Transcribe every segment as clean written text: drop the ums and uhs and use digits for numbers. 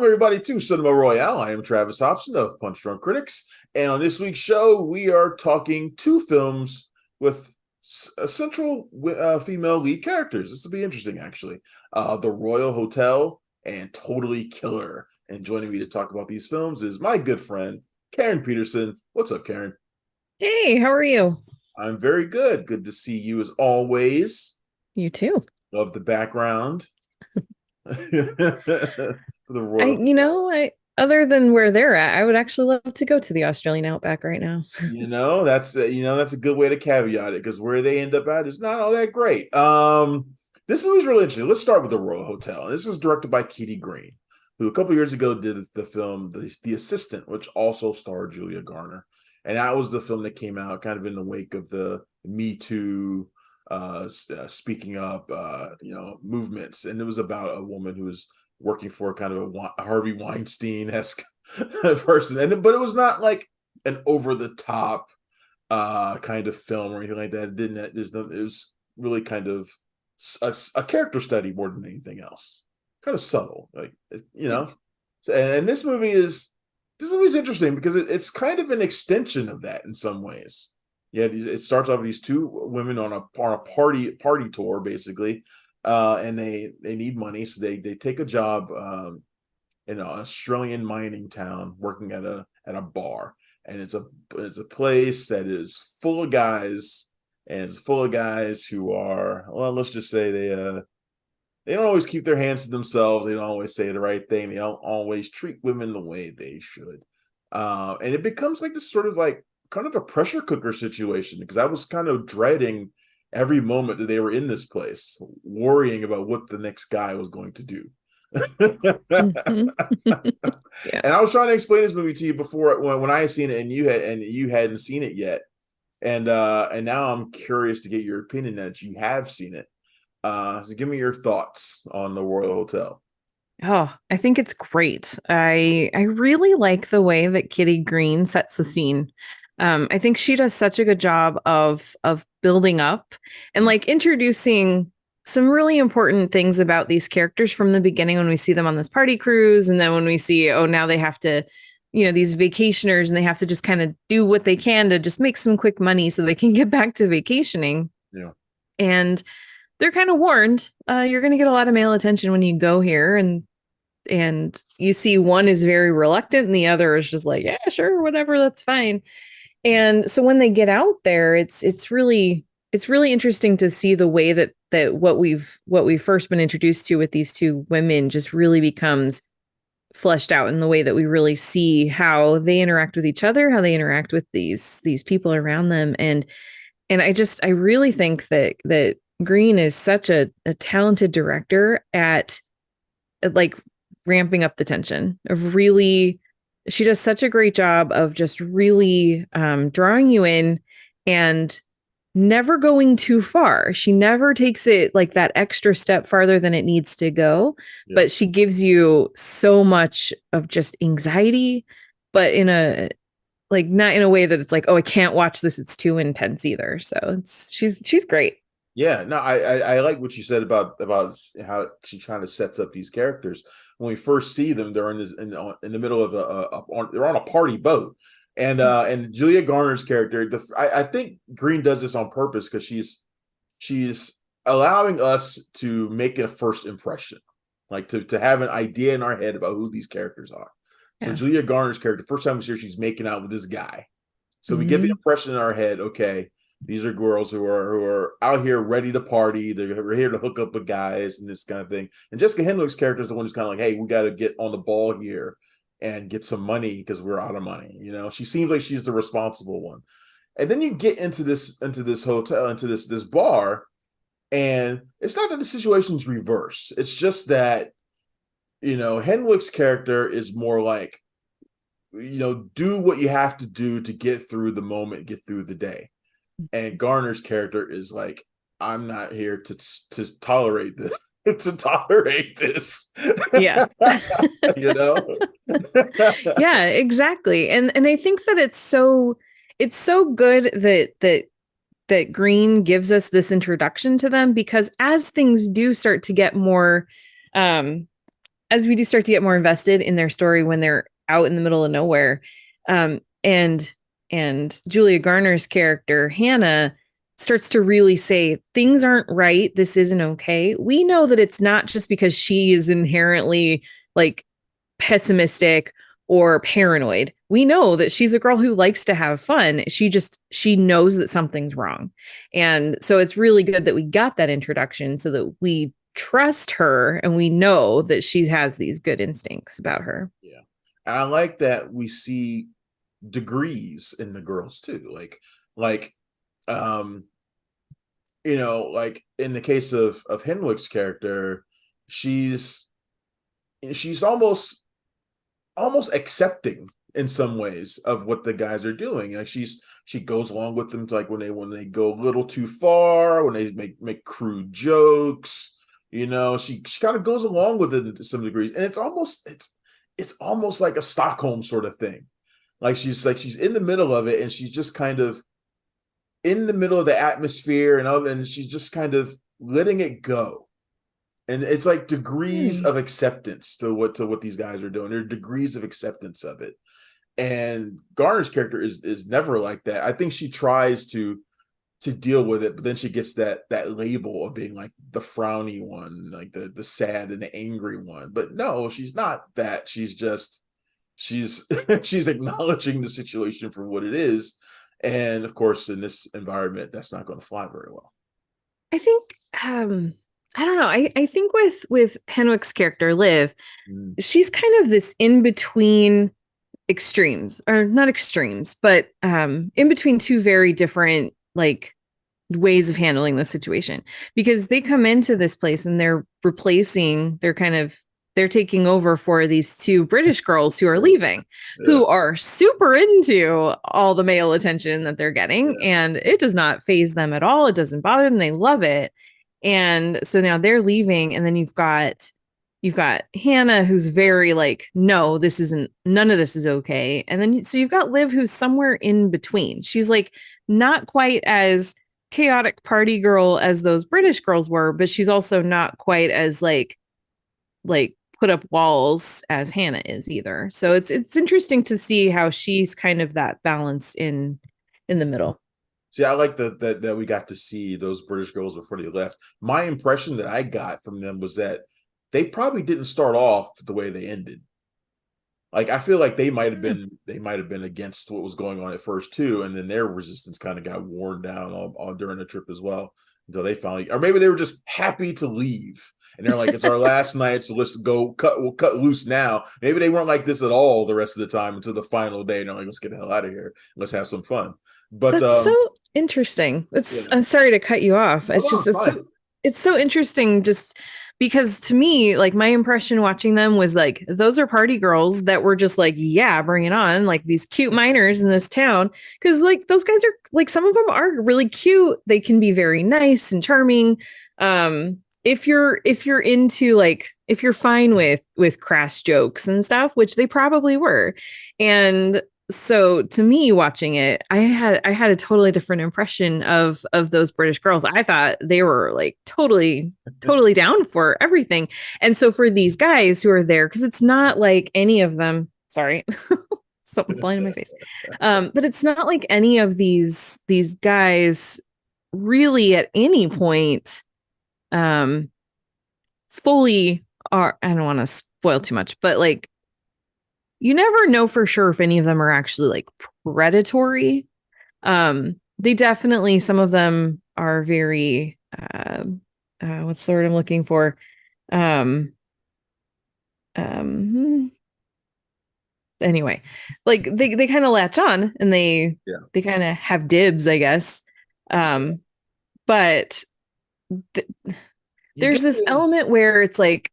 everybody, to Cinema Royale. I am Travis Hopson of Punch Drunk Critics, and on this week's show, we are talking two films with central female lead characters. This will be interesting, actually. The Royal Hotel and Totally Killer. And joining me to talk about these films is my good friend, Karen Peterson. What's up, Karen? Hey, how are you? I'm very good. Good to see you as always. You too. Love the background. The Royal. Other than where they're at, I would actually love to go to the Australian outback right now. That's a good way to caveat it because where they end up at is not all that great. This movie's really interesting. Let's start with the Royal Hotel. This is directed by Kitty Green, who a couple years ago did the film The Assistant, which also starred Julia Garner, and that was the film that came out kind of in the wake of the Me Too, speaking up, movements, and it was about a woman who was working for kind of a Harvey Weinstein-esque person, but it was not like an over-the-top kind of film or anything like that. It didn't. It was really kind of a character study more than anything else. Kind of subtle, So, and this movie's interesting because it's kind of an extension of that in some ways. Yeah, it starts off with these two women on a party tour, basically, and they need money, so they take a job in an Australian mining town, working at a bar, and it's a place that is full of guys, and it's full of guys who are, well, let's just say they don't always keep their hands to themselves. They don't always say the right thing. They don't always treat women the way they should, and it becomes like this sort of like kind of a pressure cooker situation because I was kind of dreading every moment that they were in this place, worrying about what the next guy was going to do. Mhm. Yeah. And I was trying to explain this movie to you before when I had seen it and you hadn't seen it yet. And now I'm curious to get your opinion that you have seen it. So give me your thoughts on the Royal Hotel. Oh, I think it's great. I really like the way that Kitty Green sets the scene. I think she does such a good job of building up and like introducing some really important things about these characters from the beginning when we see them on this party cruise, and then when we see, oh, now they have to, these vacationers, and they have to just kind of do what they can to just make some quick money so they can get back to vacationing. Yeah. And they're kind of warned, you're going to get a lot of male attention when you go here, and you see one is very reluctant and the other is just like, yeah, sure, whatever, that's fine. And so when they get out there, it's really interesting to see the way that what we've first been introduced to with these two women just really becomes fleshed out in the way that we really see how they interact with each other, how they interact with these people around them. And I really think that Green is such a talented director at like ramping up the tension of really, she does such a great job of just really drawing you in and never going too far. She never takes it like that extra step farther than it needs to go, Yeah. but she gives you so much of just anxiety, but in a like not in a way that it's like, oh, I can't watch this, it's too intense either. So she's great. Yeah, no, I like what you said about how she kind of sets up these characters. When we first see them, they're in the middle of they're on a party boat, and Julia Garner's character, I think Green does this on purpose because she's allowing us to make a first impression, like to have an idea in our head about who these characters are. So Yeah. Julia Garner's character, first time we see her, she's making out with this guy. So we get the Hmm. impression in our head, okay, these are girls who are out here ready to party. They're here to hook up with guys and this kind of thing. And Jessica Henwick's character is the one who's kind of like, hey, we got to get on the ball here and get some money because we're out of money. She seems like she's the responsible one. And then you get into this hotel, into this bar, and it's not that the situation's reverse. It's just that Henwick's character is more like, do what you have to do to get through the moment, get through the day. And Garner's character is like, I'm not here to tolerate this. To tolerate this. Yeah. you know? Yeah, exactly. And I think that it's so good that Green gives us this introduction to them, because as things do start to get more um as we do start to get more invested in their story when they're out in the middle of nowhere, um, and Julia Garner's character Hannah starts to really say things aren't right. This isn't okay. We know that it's not just because she is inherently like pessimistic or paranoid. We know that she's a girl who likes to have fun. She knows that something's wrong. And so it's really good that we got that introduction so that we trust her and we know that she has these good instincts about her. Yeah. And I like that we see degrees in the girls too. Like um like in the case of Henwick's character, she's she's almost accepting in some ways of what the guys are doing. Like she goes along with them to, like when they go a little too far, when they make crude jokes, she kind of goes along with it to some degrees. And it's almost like a Stockholm sort of thing. Like she's in the middle of it, and she's just kind of in the middle of the atmosphere, and she's just kind of letting it go. And it's like degrees of acceptance to what these guys are doing. There are degrees of acceptance of it. And Garner's character is never like that. I think she tries to deal with it, but then she gets that label of being like the frowny one, like the sad and the angry one. But no, she's not that. She's she's acknowledging the situation for what it is. And of course, in this environment, that's not going to fly very well. I think I don't know. I think with Henwick's character Liv, Mm. she's kind of this in between extremes, or not extremes, but in between two very different like ways of handling the situation, because they come into this place and they're taking over for these two British girls who are leaving, Yeah. who are super into all the male attention that they're getting, Yeah. and it does not phase them at all. It doesn't bother them. They love it. And so now they're leaving, and then you've got Hannah, who's very like, no, none of this is okay. And then so you've got Liv, who's somewhere in between. She's like not quite as chaotic party girl as those British girls were, but she's also not quite as like put up walls as Hannah is either. So it's interesting to see how she's kind of that balance in the middle. See, I like that we got to see those British girls before they left. My impression that I got from them was that they probably didn't start off the way they ended. Like I feel like they might have been against what was going on at first too, and then their resistance kind of got worn down all during the trip as well, until they finally, or maybe they were just happy to leave, and they're like, it's our last night, so we'll cut loose now. Maybe they weren't like this at all the rest of the time until the final day, and they're like, let's get the hell out of here, let's have some fun. But That's so interesting. I'm sorry to cut you off. no, It's no, just it's fine. it's so interesting just because to me, like my impression watching them was like those are party girls that were just like, yeah, bring it on, like these cute minors in this town. Because like those guys are like some of them are really cute. They can be very nice and charming. If you're into like if you're fine with crass jokes and stuff, which they probably were. And so to me watching it, I had a totally different impression of those British girls. I thought they were like totally down for everything. And so for these guys who are there, because it's not like any of them, sorry, something flying in my face. But it's not like any of these guys really at any point um fully are, I don't want to spoil too much, but like you never know for sure if any of them are actually like predatory. They definitely, some of them are very what's the word I'm looking for? Um um anyway, like they kind of latch on and Yeah, they kind of have dibs, I guess. Um but th- you there's get this the element where it's like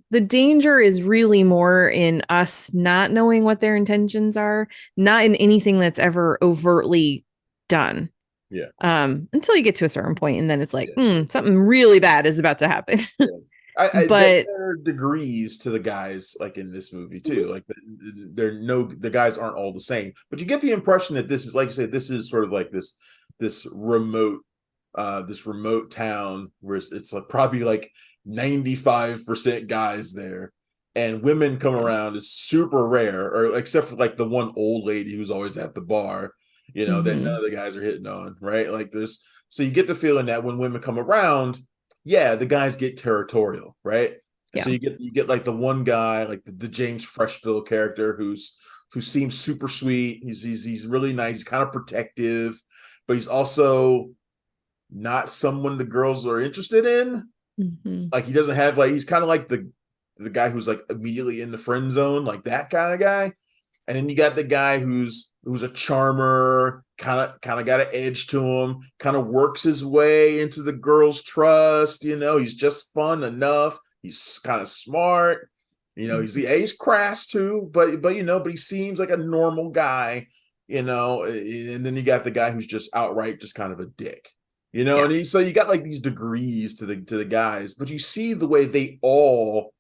the danger is really more in us not knowing what their intentions are, not in anything that's ever overtly done. yeah. Until you get to a certain point, and then it's like, Yeah. something really bad is about to happen. Yeah. But There are degrees to the guys like in this movie too. Like the guys aren't all the same, but you get the impression that this is, like you said, this is sort of like this remote town where it's like probably like 95% guys there. and women come around is super rare, or except for like the one old lady who's always at the bar, that none Mm-hmm. of the guys are hitting on, right? Like this, so you get the feeling that when women come around, yeah, the guys get territorial, right? And so Yeah. you get like the one guy, like the James Freshville character, who seems super sweet. He's really nice. He's kind of protective, but he's also not someone the girls are interested in. Mm-hmm. Like he doesn't have like he's kind of like the guy who's like immediately in the friend zone, like that kind of guy. And then you got the guy who's a charmer, kind of got an edge to him, kind of works his way into the girl's trust. He's just fun enough. He's kind of smart. He's crass too, but he seems like a normal guy. And then you got the guy who's just outright just kind of a dick. Yeah. So you got like these degrees to the guys, but you see the way they all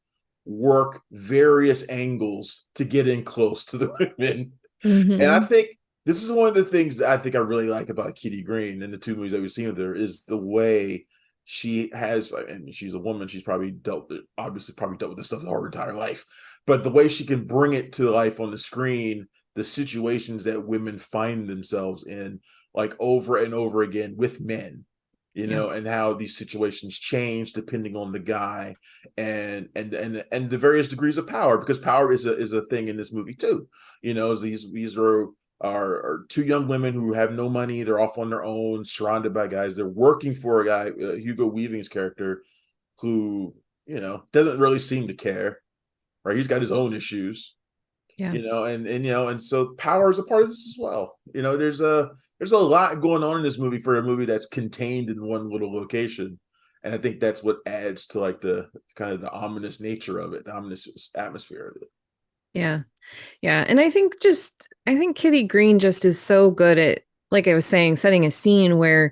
work various angles to get in close to the women. And I Mm-hmm. think this is one of the things that I think I really like about Kitty Green and the two movies that we've seen with her is the way she has, and she's a woman, she's obviously probably dealt with this stuff her entire life, but the way she can bring it to life on the screen, the situations that women find themselves in, like over and over again with men, Yeah. and how these situations change depending on the guy and the various degrees of power, because power is a thing in this movie too. These are two young women who have no money. They're off on their own, surrounded by guys. They're working for a guy, Hugo Weaving's character, who doesn't really seem to care. Right, he's got his own issues. Yeah. And so power is a part of this as well. There's a lot going on in this movie for a movie that's contained in one little location, and I think that's what adds to like the kind of the ominous nature of it, the ominous atmosphere of it. Yeah. Yeah. And I think Kitty Green just is so good at, like I was saying, setting a scene where,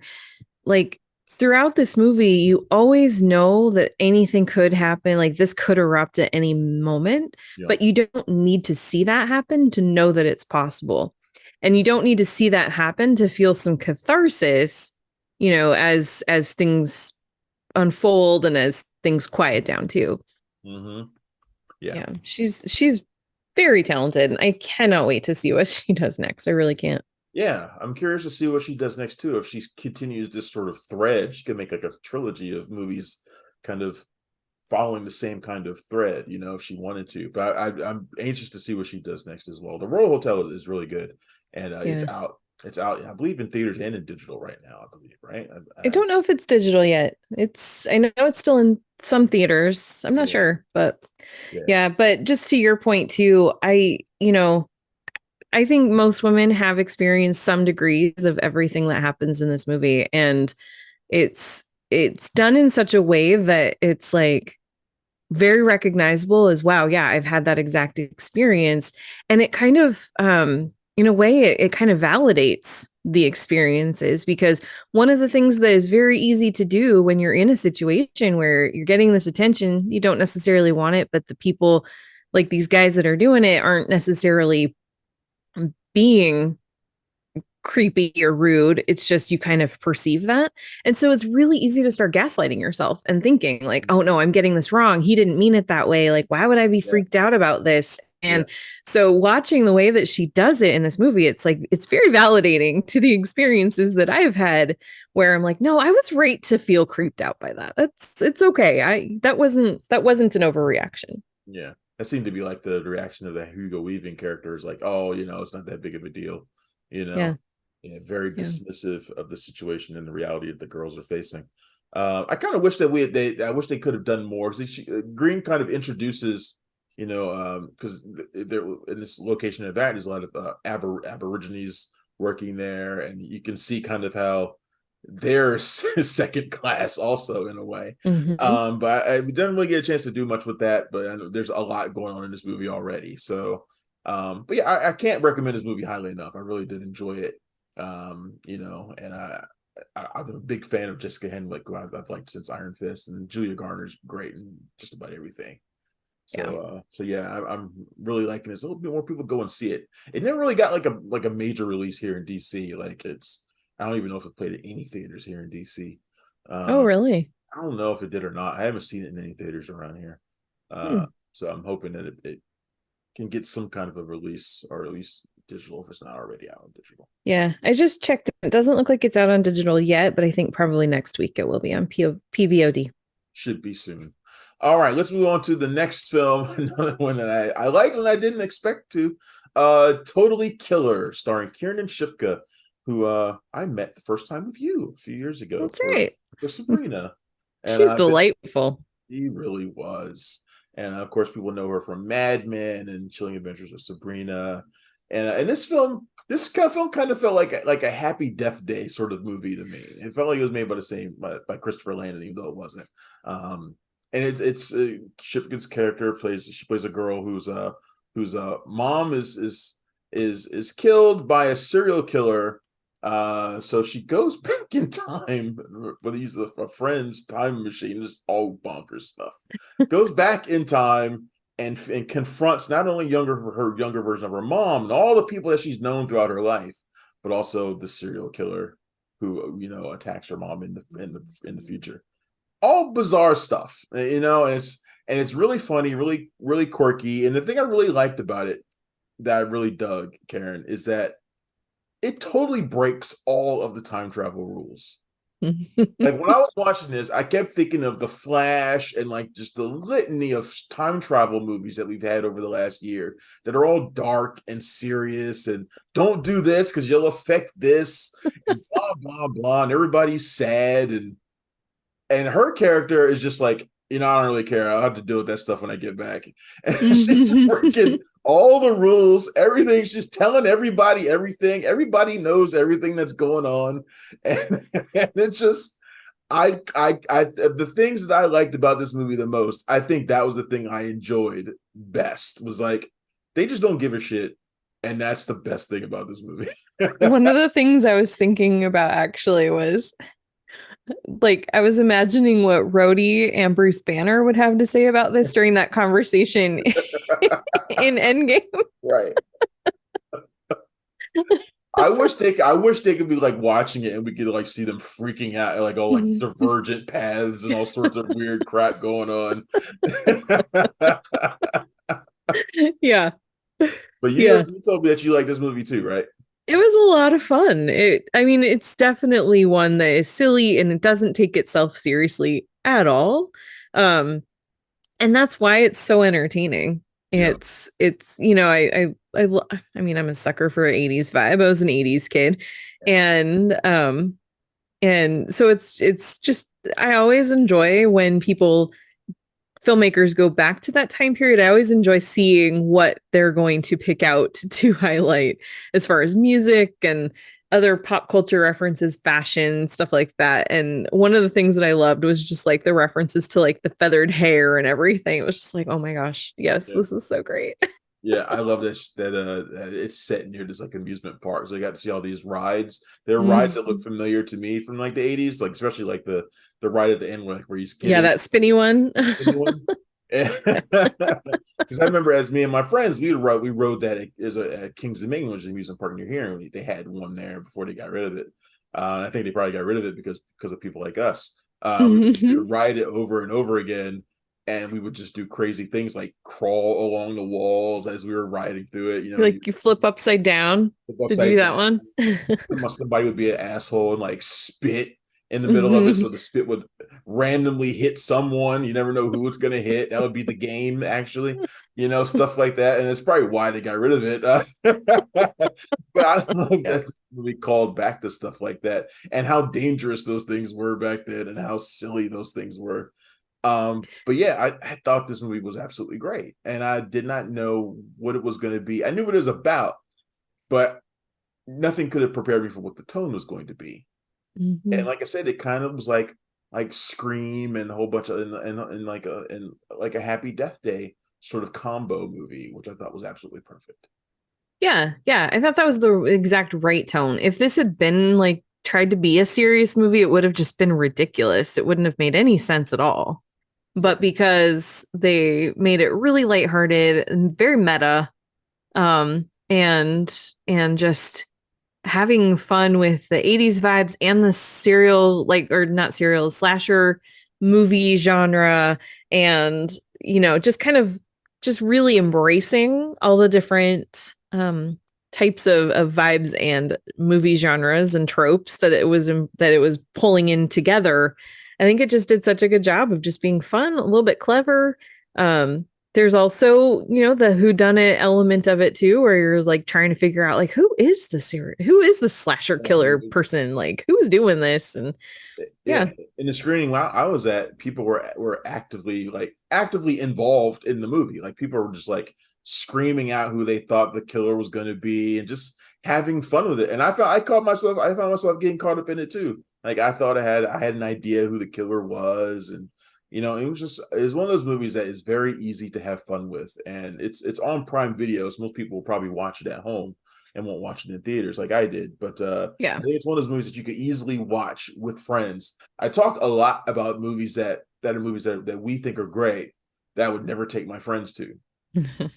like, throughout this movie, you always know that anything could happen. Like, this could erupt at any moment, Yeah. but you don't need to see that happen to know that it's possible. And you don't need to see that happen to feel some catharsis, as things unfold and as things quiet down too. Mm-hmm. Yeah. Yeah, she's very talented, and I cannot wait to see what she does next. I really can't. Yeah, I'm curious to see what she does next too. If she continues this sort of thread, she could make like a trilogy of movies, kind of following the same kind of thread, if she wanted to. But I'm anxious to see what she does next as well. The Royal Hotel is really good, and it's Yeah. out. It's out, I believe, in theaters and in digital right now. I believe, right? I don't know if it's digital yet. I know it's still in some theaters. I'm not Yeah, sure, but yeah, yeah, but just to your point too, I think most women have experienced some degrees of everything that happens in this movie, and it's done in such a way that it's like very recognizable as, wow, yeah, I've had that exact experience. And it kind of, in a way, it kind of validates the experiences, because one of the things that is very easy to do when you're in a situation where you're getting this attention, you don't necessarily want it, but the people, like these guys that are doing it, aren't necessarily being creepy or rude. It's just you kind of perceive that. And so it's really easy to start gaslighting yourself and thinking, like, oh no, I'm getting this wrong. He didn't mean it that way. Like, why would I be yeah, freaked out about this? yeah. And so watching the way that she does it in this movie, it's like it's very validating to the experiences that I've had, where I'm like, no, I was right to feel creeped out by that. It's okay. That wasn't an overreaction. Yeah. That seemed to be like the reaction of the Hugo Weaving character is like, oh, it's not that big of a deal, you Yeah. know. Yeah, very Yeah. dismissive of the situation and the reality that the girls are facing. I kind of wish that I wish they could have done more, because Green kind of introduces, because there in this location of that, there's a lot of Aborigines working there, and you can see kind of how they're second class also in a way. Hmm. But we didn't really get a chance to do much with that. But I know there's a lot going on in this movie already. So, but yeah, I can't recommend this movie highly enough. I really did enjoy it. And I'm a big fan of Jessica Henwick, who I've liked since Iron Fist, and Julia Garner's great in just about everything. Yeah. So yeah, I'm really liking this. A little bit more people go and see it. It never really got like a major release here in DC. Like I don't even know if it played at any theaters here in DC. Oh, Uh, really? I don't know if it did or not. I haven't seen it in any theaters around here. Hmm. So I'm hoping that it can get some kind of a release, or at least digital if it's not already out on digital. Yeah, I just checked. It doesn't look like it's out on digital yet, but I think probably next week it will be on PVOD. Should be soon. All right, let's move on to the next film. Another one that I liked and I didn't expect to. Totally Killer, starring Kiernan Shipka, who I met the first time with you a few years ago That's for right. Sabrina. And She's I've been delightful. She really was. And of course, people know her from Mad Men and Chilling Adventures of Sabrina. And this kind of film kind of felt like a Happy Death Day sort of movie to me. It felt like it was made by the same by Christopher Landon, even though it wasn't. And it's Shipkin's character plays a girl whose mom is killed by a serial killer. So she goes back in time with the use of a friend's time machine, just all bonkers stuff. Goes back in time and confronts not only her younger version of her mom and all the people that she's known throughout her life, but also the serial killer who attacks her mom in the future. All bizarre stuff, and it's really funny, really really quirky. And the thing I really liked about it, that I really dug, Karen, is that it totally breaks all of the time travel rules. Like when I was watching this, I kept thinking of The Flash and like just the litany of time travel movies that we've had over the last year that are all dark and serious and don't do this because you'll affect this and blah blah blah, and everybody's sad, and her character is just like, I don't really care. I'll have to deal with that stuff when I get back. And she's freaking all the rules, everything. She's telling everybody everything. Everybody knows everything that's going on. And it's just, the things that I liked about this movie the most, I think that was the thing I enjoyed best, was like, they just don't give a shit. And that's the best thing about this movie. One of the things I was thinking about actually was like I was imagining what Rhodey and Bruce Banner would have to say about this during that conversation in Endgame. Right. I wish they could be like watching it and we could like see them freaking out at like all like divergent paths and all sorts of weird crap going on. Yeah. But Yeah. you told me that you like this movie too, right? It was a lot of fun. I mean, it's definitely one that is silly and it doesn't take itself seriously at all. Um, and that's why it's so entertaining. Yeah. It's I mean, I'm a sucker for an 80s vibe. I was an 80s kid. Yes. And so it's just I always enjoy when filmmakers go back to that time period. I always enjoy seeing what they're going to pick out to highlight as far as music and other pop culture references, fashion, stuff like that. And one of the things that I loved was just like the references to like the feathered hair and everything. It was just like, oh my gosh, yes, Yeah. this is so great. Yeah, I love this that it's set near this like amusement park. So you got to see all these rides. There are rides that look familiar to me from like the 80s, like especially like the ride at the end where he's Yeah, kidding. that spinny one. Anyone? Because I remember as me and my friends, we rode that at Kings Dominion, which is an amusement park near here, and they had one there before they got rid of it. And I think they probably got rid of it because of people like us. We would ride it over and over again, and we would just do crazy things like crawl along the walls as we were riding through it. Like you flip upside down. Did you do that one? Somebody would be an asshole and like spit in the middle of it, so the spit would randomly hit someone. You never know who it's going to hit. That would be the game, actually. Stuff like that. And it's probably why they got rid of it. But I love that we called back to stuff like that and how dangerous those things were back then and how silly those things were. But yeah, I thought this movie was absolutely great, and I did not know what it was going to be. I knew what it was about, but nothing could have prepared me for what the tone was going to be. And like I said, it kind of was like Scream and a whole bunch of and like a Happy Death Day sort of combo movie, which I thought was absolutely perfect. Yeah, yeah. I thought that was the exact right tone. If this had been like tried to be a serious movie, it would have just been ridiculous. It wouldn't have made any sense at all. But because they made it really lighthearted and very meta, and just having fun with the 80s vibes and the serial, like, or not serial, slasher movie genre, and just kind of just really embracing all the different types of vibes and movie genres and tropes that it was pulling in together. I think it just did such a good job of just being fun, a little bit clever. There's also, the whodunit element of it too, where you're like trying to figure out like who is the slasher killer person, like who is doing this, and Yeah, yeah, in the screening I was at, people were actively involved in the movie. Like people were just like screaming out who they thought the killer was going to be and just having fun with it. And I found myself getting caught up in it too. Like I had an idea who the killer was, and it was one of those movies that is very easy to have fun with, and it's on Prime Video, so most people will probably watch it at home and won't watch it in theaters like I did. But yeah. I think it's one of those movies that you could easily watch with friends. I talk a lot about movies that are movies that we think are great that I would never take my friends to.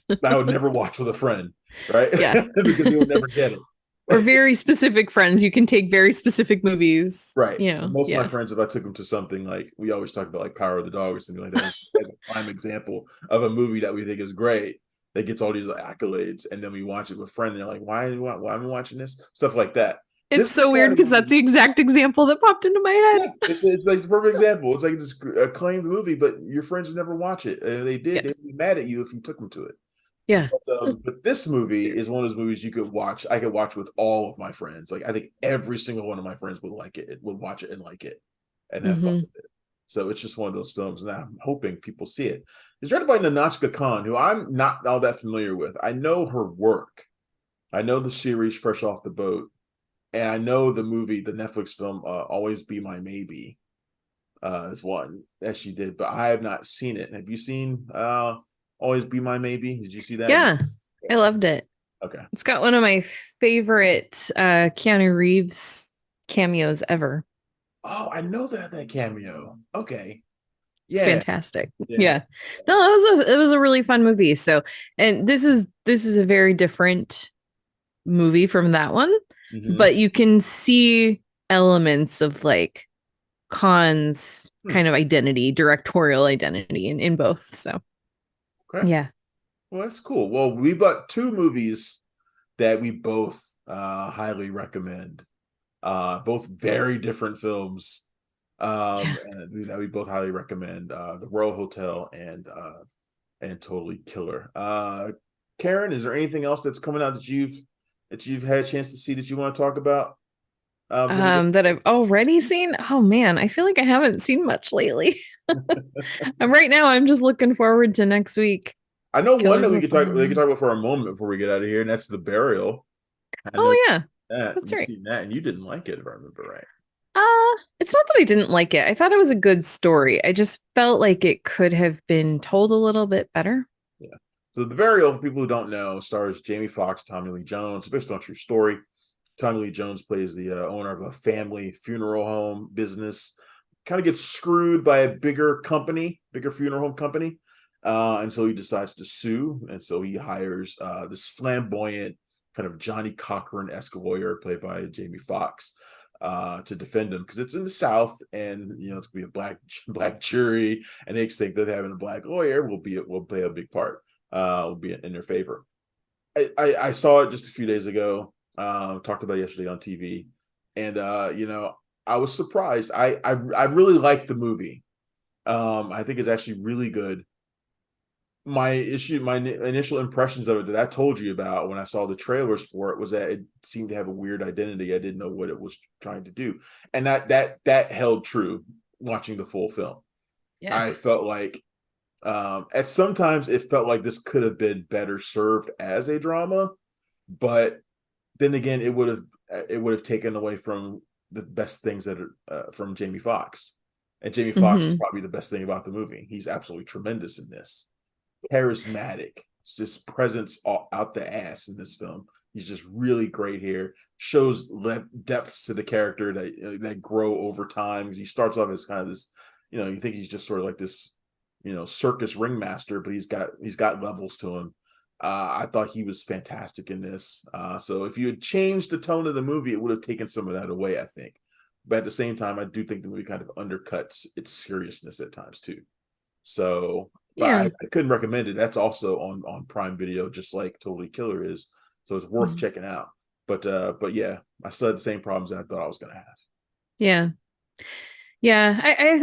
That I would never watch with a friend, right? Yeah. Because they would never get it. Or very specific friends. You can take very specific movies, Right. Most of my yeah. friends, if I took them to something like, we always talk about like Power of the Dog or something like that, as a prime example of a movie that we think is great that gets all these accolades, and then we watch it with a friend, and they're like, why am I watching this? Stuff like that. It's This is so the weird kind of because that's movie. the exact example that popped into my head. Yeah, it's like the perfect example. It's like this acclaimed movie, but your friends never watch it. And they did, Yeah. they'd be mad at you if you took them to it. Yeah. But this movie is one of those movies you could watch. I could watch with all of my friends. Like I think every single one of my friends would like it, would watch it and like it, and have fun Mm-hmm. with it. So it's just one of those films, and I'm hoping people see it. It's directed by Nahnatchka Khan, who I'm not all that familiar with. I know her work. I know the series Fresh Off the Boat, and I know the movie, the Netflix film, Always Be My Maybe, is one that she did, but I have not seen it. Have you seen Always Be My Maybe? Did you see that? Yeah. I loved it. Okay. It's got one of my favorite Keanu Reeves cameos ever. Oh, I know that cameo. Okay. It's Yeah. fantastic. Yeah. Yeah. No, it was a really fun movie. So, and this is a very different movie from that one, Mm-hmm. but you can see elements of like Khan's Hmm. kind of identity, directorial identity in both. So, Okay. yeah. Well, that's cool. Well, we got two movies that we both highly recommend. Both very different films. Yeah. And that we both highly recommend. The Royal Hotel and Totally Killer. Karen, is there anything else that's coming out that you've had a chance to see that you want to talk about? Before we get That I've already seen. Oh man, I feel like I haven't seen much lately. And right now I'm just looking forward to next week. I know one that Killers of the Flower we could Moon. talk about for a moment before we get out of here, and that's The Burial. I know Oh yeah, that that's you've right. seen that, and you didn't like it, if I remember right. It's not that I didn't like it. I thought it was a good story. I just felt like it could have been told a little bit better. Yeah. So The Burial, for people who don't know, stars Jamie Foxx, Tommy Lee Jones. It's based on a true story. Tommy Lee Jones plays the owner of a family funeral home business. Kind of gets screwed by a bigger funeral home company. And so he decides to sue. And so he hires this flamboyant, kind of Johnny Cochran-esque lawyer played by Jamie Foxx to defend him, because it's in the South, and it's gonna be a black jury, and they think that having a black lawyer will play a big part, will be in their favor. I saw it just a few days ago. Talked about it yesterday on TV, and I was surprised. I really liked the movie. I think it's actually really good. My initial impressions of it that I told you about when I saw the trailers for it was that it seemed to have a weird identity. I didn't know what it was trying to do, and that held true watching the full film. Yeah. I felt like at sometimes it felt like this could have been better served as a drama, but then again, it would have taken away from the best things that are from Jamie Foxx, and Jamie Foxx is Mm-hmm. probably the best thing about the movie. He's absolutely tremendous in this, charismatic, just presence out the ass in this film. He's just really great here. Shows depths to the character that grow over time. He starts off as kind of this, you think he's just sort of like this, circus ringmaster, but he's got levels to him. I thought he was fantastic in this. So if you had changed the tone of the movie, it would have taken some of that away, I think. But at the same time, I do think the movie kind of undercuts its seriousness at times too. So but Yeah. I couldn't recommend it. That's also on Prime Video, just like Totally Killer is. So it's worth Mhm. checking out. But yeah, I still had the same problems that I thought I was gonna have. Yeah. Yeah,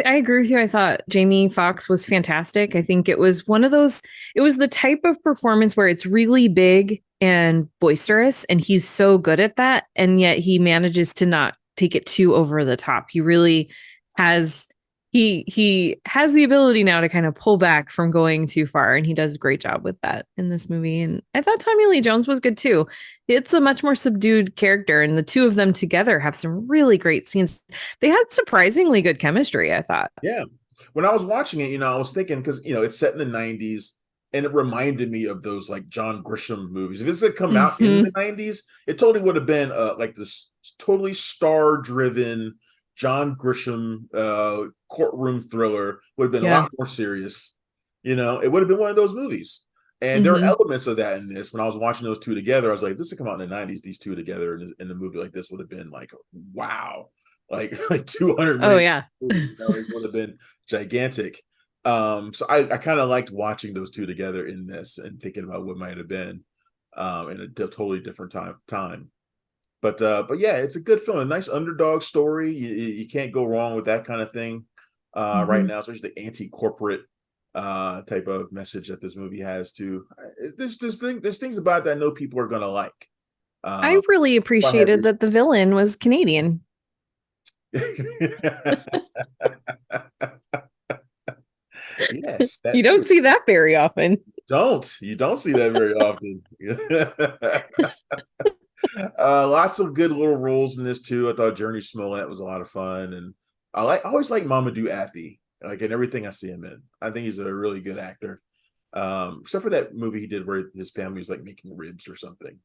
I agree with you. I thought Jamie Foxx was fantastic. I think it was one of those, it was the type of performance where it's really big and boisterous, and he's so good at that. And yet he manages to not take it too over the top. He really has he has the ability now to kind of pull back from going too far, and he does a great job with that in this movie. And I thought Tommy Lee Jones was good too. It's a much more subdued character, and the two of them together have some really great scenes. They had surprisingly good chemistry, I thought. Yeah. When I was watching it, I was thinking because it's set in the '90s, and it reminded me of those like John Grisham movies. If this had come out in the Mm-hmm. '90s, it totally would have been like this totally star-driven John Grisham courtroom thriller. Would have been a Yeah. lot more serious. It would have been one of those movies. And there are Mm-hmm. elements of that in this. When I was watching those two together, I was like, "This would come out in the '90s. These two together in a movie like this would have been like, wow, like 200 Oh million yeah. it would have been gigantic." So I kind of liked watching those two together in this and thinking about what might have been in a totally different time. But yeah, it's a good film, a nice underdog story. You can't go wrong with that kind of thing right Mm-hmm. now, especially the anti-corporate type of message that this movie has too. There's things about that I know people are gonna like. I Um, really I have appreciated that the villain was Canadian. Yes, You that don't too. see that very often. You don't see that very often. Lots of good little roles in this too. I thought Journey Smollett was a lot of fun, and I always like Mamadou Athie, like in everything I see him in. I think he's a really good actor. Except for that movie he did where his family was like making ribs or something.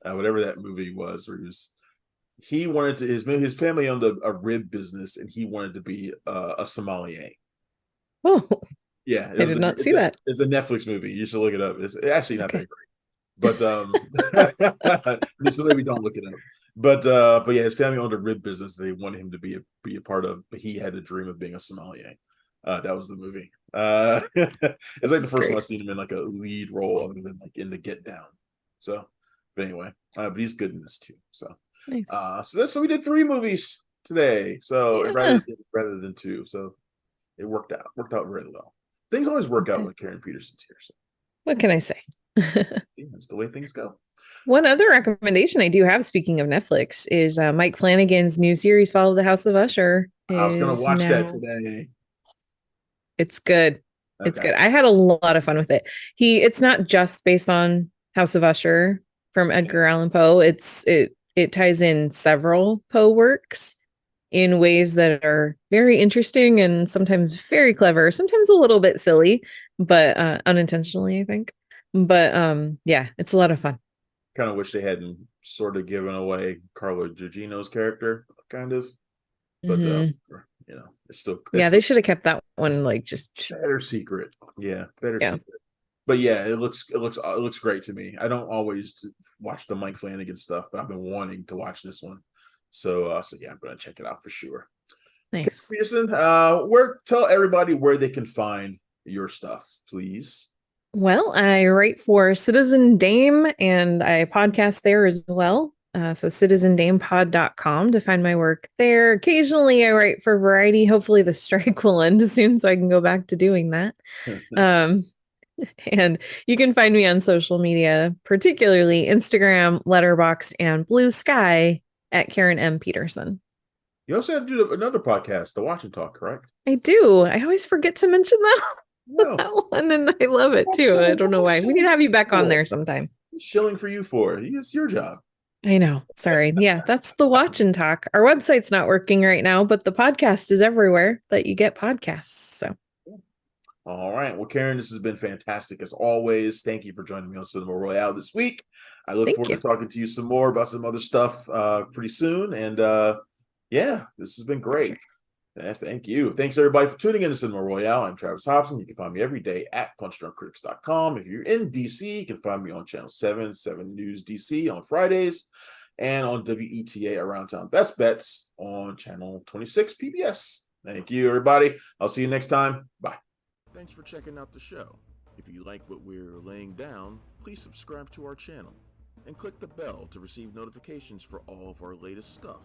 Whatever that movie was, where he wanted to his family owned a rib business, and he wanted to be a sommelier. Oh, Yeah, it I was did a not see that. it's a Netflix movie. You should look it up. It's actually not Okay. that great, but so maybe don't look it up. But yeah, his family owned a rib business they wanted him to be a part of, but he had the dream of being a sommelier. That was the movie. It's like the That's first one great. I've seen him in like a lead role other than like in the Get Down. So, but anyway, but he's good in this too. Nice. So we did 3 movies today. So Yeah. rather than 2. So it worked out really well. Things always work out Okay. when Karen Peterson's here. So What can I say? yeah, that's the way things go. One other recommendation I do have, speaking of Netflix, is Mike Flanagan's new series, Follow the House of Usher, I was gonna is watch that now. today. It's good. It's Okay. good. I had a lot of fun with it. It's not just based on House of Usher from Edgar Allan Poe. It ties in several Poe works in ways that are very interesting and sometimes very clever, sometimes a little bit silly, but unintentionally, I think. But yeah, it's a lot of fun. Kind of wish they hadn't sort of given away Carlo Gugino's character, kind of. But Hmm. it's still Yeah, they should have kept that one like just better secret. Yeah, better yeah. secret. But yeah, it looks great to me. I don't always watch the Mike Flanagan stuff, but I've been wanting to watch this one. So yeah, I'm gonna check it out for sure. Okay, Nice. Peterson, where tell everybody where they can find your stuff, please. Well, I write for Citizen Dame and I podcast there as well. So citizendamepod.com to find my work there. Occasionally I write for Variety. Hopefully the strike will end soon so I can go back to doing that. Um, and you can find me on social media, particularly Instagram, Letterboxd, and Blue Sky at Karen M. Peterson. You also have to do another podcast, the Watch and Talk, correct? I do. I always forget to mention that, No. that one, and I love it What's too. I shilling, don't know what's why. We need shilling to for have you you back on for? there sometime. What's shilling for you for? It's your job. I know. Sorry. Yeah, that's the watch and talk. Our website's not working right now, but the podcast is everywhere that you get podcasts. So All right. Well, Karen, this has been fantastic as always. Thank you for joining me on Cinema Royale this week. I look thank forward you. to talking to you some more about some other stuff pretty soon. And yeah, this has been great. Yes, thank you. Thanks everybody for tuning in to Cinema Royale. I'm Travis Hopson. You can find me every day at punchdrunkcritics.com. If you're in DC, you can find me on Channel 7, 7 News DC on Fridays, and on WETA Around Town Best Bets on Channel 26 PBS. Thank you, everybody. I'll see you next time. Bye. Thanks for checking out the show. If you like what we're laying down, please subscribe to our channel and click the bell to receive notifications for all of our latest stuff.